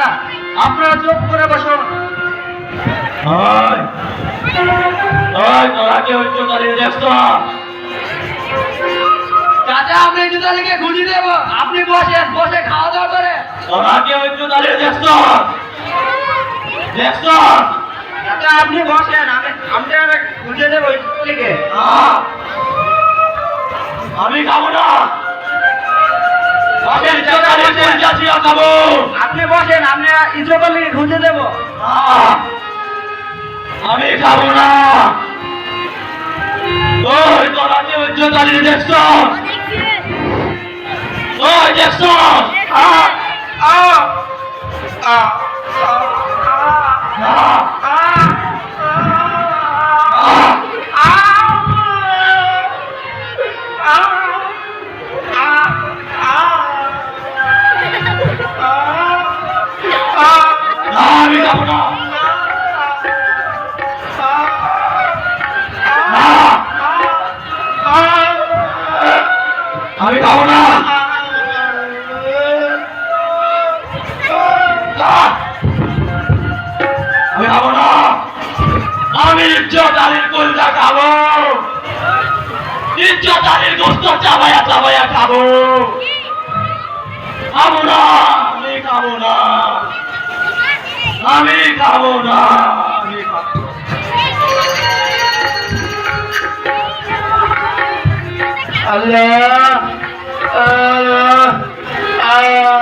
না, আপনারা চুপ করে বসুন। তোরা কি হইতো দাঁড়িয়ে দেখছো? চাচা, আমি জুতালিকে খুঁজি দেব, আপনি বসেন, বসে খাওয়া দাওয়া করে। তোরা কি হইতো দাঁড়িয়ে দেখছো? দেখছো? চাচা, আপনি বসেন, আমি খুঁজে দেবো জুতালিকে। আমি খাবো না। বসেন, চাচা, বসেন। খাবো। আপনি বসেন, আমি জুতালিকে খুঁজে দেব। আমি খাবো না। ওই তোরা কি হইতো দাঁড়িয়ে দেখছো? ওই দেখছো? আমি খাবো না। আমি খাবো না। আমি খাবো না। আমি ইজ্জত আলীর কলজা খাবো। ইজ্জত আলীর গোস্ত চাবায়া চাবায়া খাবো। খাবো না। আমি খাবো না। আমি খাবো না। আমি খাবো। আল্লাহ, আল্লাহ, আল্লাহ।